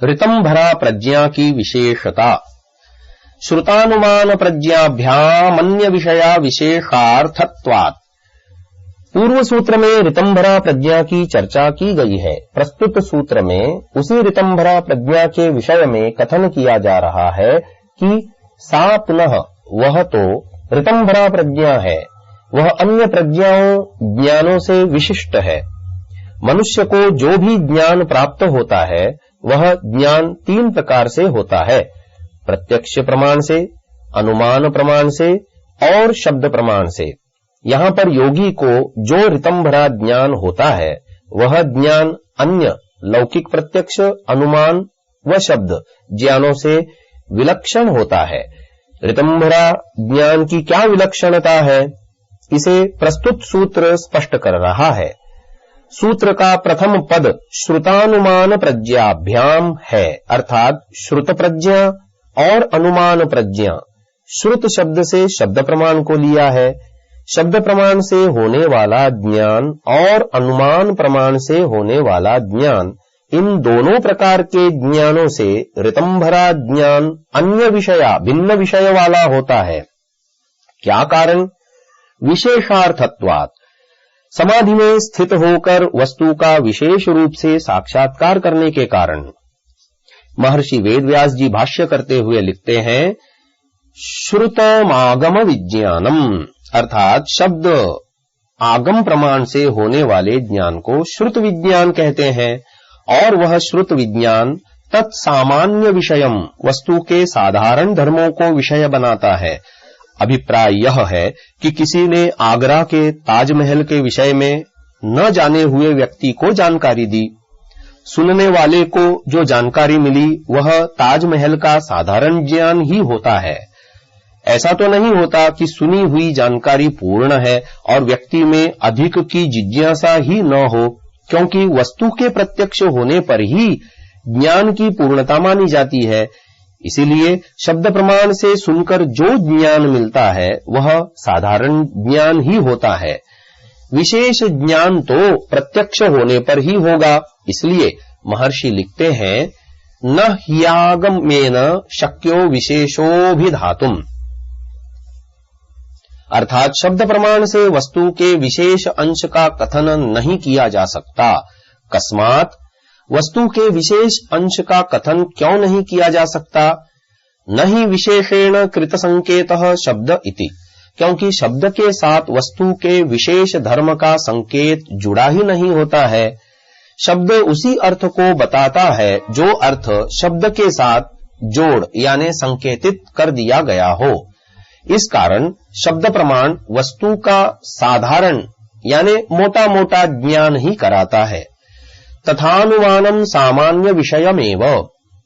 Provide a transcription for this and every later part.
ऋतंभरा प्रज्ञा की विशेषता। श्रुतानुमान प्रज्ञाभ्यामन्य विषया विशेषार्थत्वात्। पूर्व सूत्र में ऋतंभरा प्रज्ञा की चर्चा की गई है। प्रस्तुत सूत्र में उसी ऋतंभरा प्रज्ञा के विषय में कथन किया जा रहा है कि सा पुनः वह तो ऋतंभरा प्रज्ञा है, वह अन्य प्रज्ञाओं ज्ञानों से विशिष्ट है। मनुष्य को जो भी ज्ञान प्राप्त होता है वह ज्ञान तीन प्रकार से होता है, प्रत्यक्ष प्रमाण से, अनुमान प्रमाण से और शब्द प्रमाण से। यहाँ पर योगी को जो ऋतंभरा ज्ञान होता है वह ज्ञान अन्य लौकिक प्रत्यक्ष, अनुमान व शब्द ज्ञानों से विलक्षण होता है। ऋतंभरा ज्ञान की क्या विलक्षणता है, इसे प्रस्तुत सूत्र स्पष्ट कर रहा है। सूत्र का प्रथम पद श्रुतानुमान प्रज्ञाभ्याम है, अर्थात श्रुत प्रज्ञा और अनुमान प्रज्ञा। श्रुत शब्द से शब्द प्रमाण को लिया है, शब्द प्रमाण से होने वाला ज्ञान और अनुमान प्रमाण से होने वाला ज्ञान, इन दोनों प्रकार के ज्ञानों से ऋतंभरा ज्ञान अन्य विषया भिन्न विषय वाला होता है। क्या कारण? विशेषार्थत्वात्। समाधि में स्थित होकर वस्तु का विशेष रूप से साक्षात्कार करने के कारण। महर्षि वेदव्यास जी भाष्य करते हुए लिखते हैं, श्रुतमागम विज्ञानम, अर्थात शब्द आगम प्रमाण से होने वाले ज्ञान को श्रुत विज्ञान कहते हैं और वह श्रुत विज्ञान तत्सामान्य विषयम, वस्तु के साधारण धर्मों को विषय बनाता है। अभिप्राय यह है कि किसी ने आगरा के ताजमहल के विषय में न जाने हुए व्यक्ति को जानकारी दी। सुनने वाले को जो जानकारी मिली वह ताजमहल का साधारण ज्ञान ही होता है। ऐसा तो नहीं होता कि सुनी हुई जानकारी पूर्ण है और व्यक्ति में अधिक की जिज्ञासा ही न हो, क्योंकि वस्तु के प्रत्यक्ष होने पर ही ज्ञान की पूर्णता मानी जाती है। इसीलिए शब्द प्रमाण से सुनकर जो ज्ञान मिलता है वह साधारण ज्ञान ही होता है। विशेष ज्ञान तो प्रत्यक्ष होने पर ही होगा। इसलिए महर्षि लिखते हैं, न ह्यागमेन शक्यो विशेषोभिधातुम, अर्थात शब्द प्रमाण से वस्तु के विशेष अंश का कथन नहीं किया जा सकता। कस्मात, वस्तु के विशेष अंश का कथन क्यों नहीं किया जा सकता? नहीं विशेषेण कृत संकेतः शब्द इति, क्योंकि शब्द के साथ वस्तु के विशेष धर्म का संकेत जुड़ा ही नहीं होता है। शब्द उसी अर्थ को बताता है जो अर्थ शब्द के साथ जोड़ यानी संकेतित कर दिया गया हो। इस कारण शब्द प्रमाण वस्तु का साधारण यानी मोटा मोटा ज्ञान ही कराता है। तथानुमानम सामान्य विषयमेव,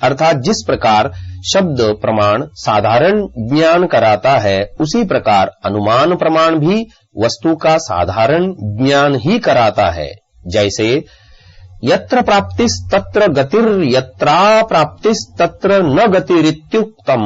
अर्थात जिस प्रकार शब्द प्रमाण साधारण ज्ञान कराता है उसी प्रकार अनुमान प्रमाण भी वस्तु का साधारण ज्ञान ही कराता है। जैसे यत्र प्राप्तिस् तत्र गतिर् यत्रा प्राप्तिस् तत्र न गतिरित्युक्तम,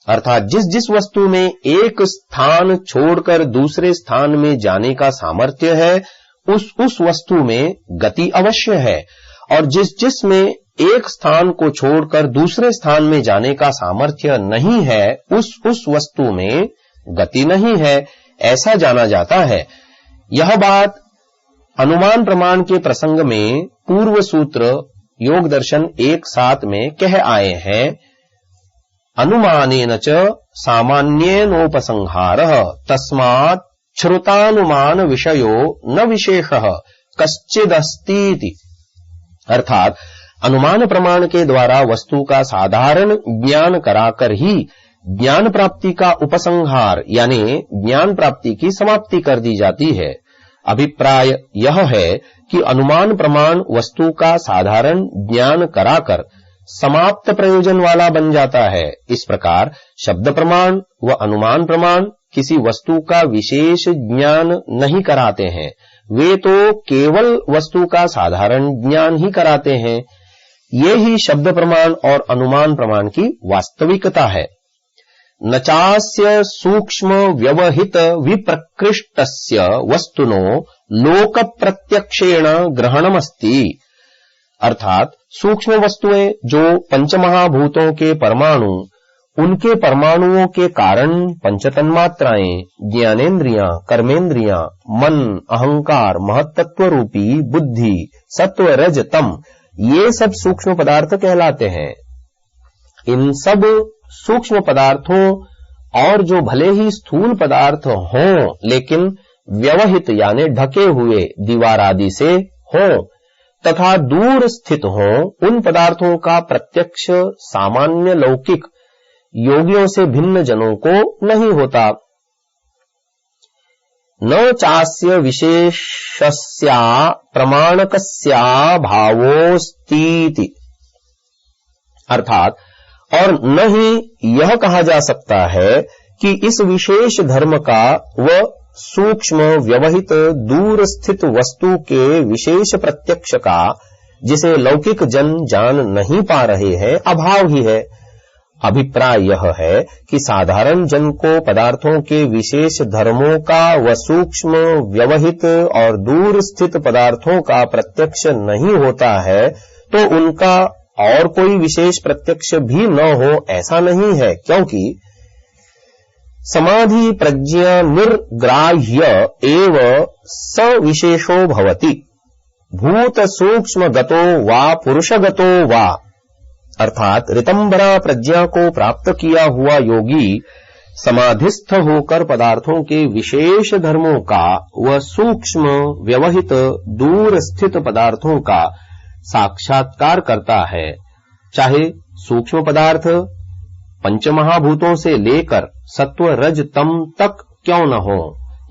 अर्थात जिस जिस वस्तु में एक स्थान छोड़कर दूसरे स्थान में जाने का सामर्थ्य है उस वस्तु में गति अवश्य है, और जिस में एक स्थान को छोड़कर दूसरे स्थान में जाने का सामर्थ्य नहीं है उस वस्तु में गति नहीं है, ऐसा जाना जाता है। यह बात अनुमान प्रमाण के प्रसंग में पूर्व सूत्र योग दर्शन 1:7 में कह आए हैं। अनुमानेन च सामान्येनोपसंहारः तस्मात् श्रुतानुमान विषयो न विशेषः कश्चिदस्तीति, अर्थात अनुमान प्रमाण के द्वारा वस्तु का साधारण ज्ञान कराकर ही ज्ञान प्राप्ति का उपसंहार यानी ज्ञान प्राप्ति की समाप्ति कर दी जाती है। अभिप्राय यह है कि अनुमान प्रमाण वस्तु का साधारण ज्ञान कराकर समाप्त प्रयोजन वाला बन जाता है। इस प्रकार शब्द प्रमाण व अनुमान प्रमाण किसी वस्तु का विशेष ज्ञान नहीं कराते हैं, वे तो केवल वस्तु का साधारण ज्ञान ही कराते हैं। ये ही शब्द प्रमाण और अनुमान प्रमाण की वास्तविकता है। न चास्य सूक्ष्म व्यवहित विप्रकृष्टस्य वस्तुनो लोक प्रत्यक्षेण ग्रहणमस्ति, अर्थात सूक्ष्म वस्तुएं जो पंचमहाभूतों के परमाणु, उनके परमाणुओं के कारण पंचतन्मात्राएं, ज्ञानेन्द्रियां, कर्मेंद्रियां, मन, अहंकार, महत्तत्व रूपी बुद्धि, सत्व, रज, तम, ये सब सूक्ष्म पदार्थ कहलाते हैं। इन सब सूक्ष्म पदार्थों और जो भले ही स्थूल पदार्थ हों लेकिन व्यवहित यानी ढके हुए दीवार आदि से हों तथा दूर स्थित हों, उन पदार्थों का प्रत्यक्ष सामान्य लौकिक योगियों से भिन्न जनों को नहीं होता। न चास्य विशेषस्या प्रमाणकस्या भावोस्तीति, अर्थात और न ही यह कहा जा सकता है कि इस विशेष धर्म का व सूक्ष्म व्यवहित दूर स्थित वस्तु के विशेष प्रत्यक्ष का, जिसे लौकिक जन जान नहीं पा रहे हैं, अभाव ही है। अभिप्राय यह है कि साधारण जन को पदार्थों के विशेष धर्मों का व सूक्ष्म व्यवहित और दूर स्थित पदार्थों का प्रत्यक्ष नहीं होता है, तो उनका और कोई विशेष प्रत्यक्ष भी न हो ऐसा नहीं है, क्योंकि समाधि प्रज्ञा निर्ग्राह्य एव सविशेषो भवति, भूत सूक्ष्म गतो वा पुरुषगतो वा, अर्थात ऋतंभरा प्रज्ञा को प्राप्त किया हुआ योगी समाधिस्थ होकर पदार्थों के विशेष धर्मों का व सूक्ष्म व्यवहित दूर स्थित पदार्थों का साक्षात्कार करता है, चाहे सूक्ष्म पदार्थ पंचमहाभूतों से लेकर सत्व रज तम तक क्यों न हो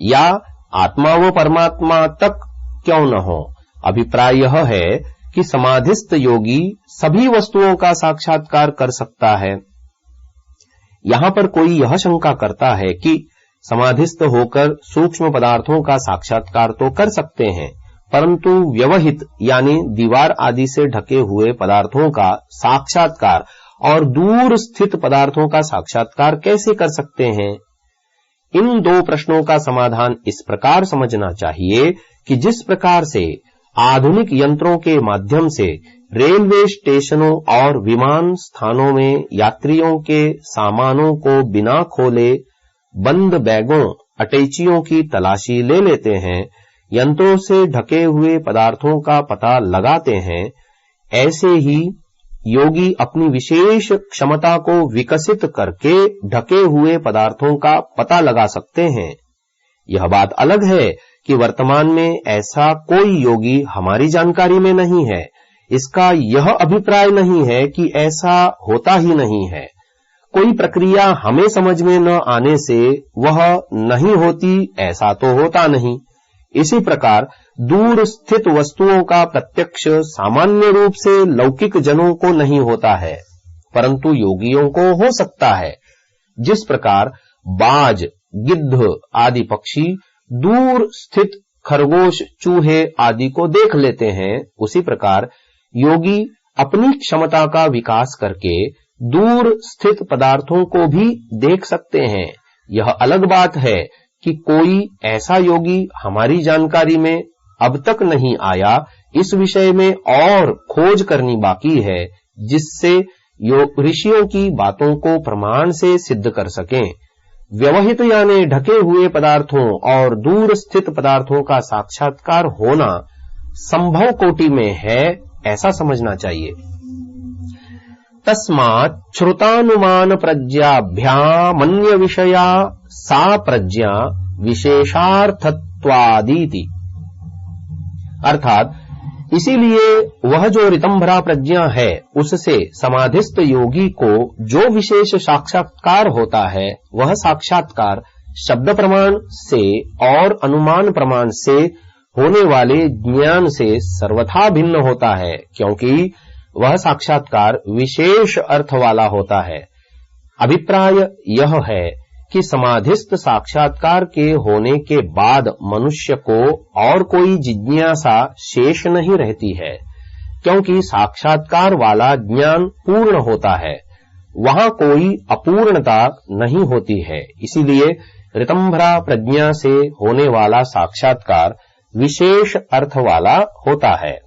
या आत्मा व परमात्मा तक क्यों न हो। अभिप्राय यह है कि समाधिस्थ योगी सभी वस्तुओं का साक्षात्कार कर सकता है। यहां पर कोई यह शंका करता है कि समाधिस्थ होकर सूक्ष्म पदार्थों का साक्षात्कार तो कर सकते हैं, परंतु व्यवहित यानी दीवार आदि से ढके हुए पदार्थों का साक्षात्कार और दूर स्थित पदार्थों का साक्षात्कार कैसे कर सकते हैं। इन दो प्रश्नों का समाधान इस प्रकार समझना चाहिए कि जिस प्रकार से आधुनिक यंत्रों के माध्यम से रेलवे स्टेशनों और विमान स्थानों में यात्रियों के सामानों को बिना खोले बंद बैगों अटैचियों की तलाशी ले लेते हैं, यंत्रों से ढके हुए पदार्थों का पता लगाते हैं, ऐसे ही योगी अपनी विशेष क्षमता को विकसित करके ढके हुए पदार्थों का पता लगा सकते हैं। यह बात अलग है कि वर्तमान में ऐसा कोई योगी हमारी जानकारी में नहीं है। इसका यह अभिप्राय नहीं है कि ऐसा होता ही नहीं है। कोई प्रक्रिया हमें समझ में न आने से वह नहीं होती, ऐसा तो होता नहीं। इसी प्रकार दूर स्थित वस्तुओं का प्रत्यक्ष सामान्य रूप से लौकिक जनों को नहीं होता है, परंतु योगियों को हो सकता है। जिस प्रकार बाज, गिद्ध आदि पक्षी दूर स्थित खरगोश, चूहे आदि को देख लेते हैं, उसी प्रकार योगी अपनी क्षमता का विकास करके दूर स्थित पदार्थों को भी देख सकते हैं। यह अलग बात है कि कोई ऐसा योगी हमारी जानकारी में अब तक नहीं आया। इस विषय में और खोज करनी बाकी है, जिससे ऋषियों की बातों को प्रमाण से सिद्ध कर सकें। व्यवहित यानी ढके हुए पदार्थों और दूर स्थित पदार्थों का साक्षात्कार होना संभव कोटि में है, ऐसा समझना चाहिए। तस्मात् श्रुतानुमान प्रज्ञाभ्यामन्य विषया सा प्रज्ञा विशेषार्थत्वादीति, अर्थात इसीलिए वह जो ऋतंभरा प्रज्ञा है, उससे समाधिस्थ योगी को जो विशेष साक्षात्कार होता है, वह साक्षात्कार शब्द प्रमाण से और अनुमान प्रमाण से होने वाले ज्ञान से सर्वथा भिन्न होता है, क्योंकि वह साक्षात्कार विशेष अर्थ वाला होता है। अभिप्राय यह है कि समाधिस्थ साक्षात्कार के होने के बाद मनुष्य को और कोई जिज्ञासा शेष नहीं रहती है, क्योंकि साक्षात्कार वाला ज्ञान पूर्ण होता है, वहां कोई अपूर्णता नहीं होती है। इसीलिए ऋतंभरा प्रज्ञा से होने वाला साक्षात्कार विशेष अर्थ वाला होता है।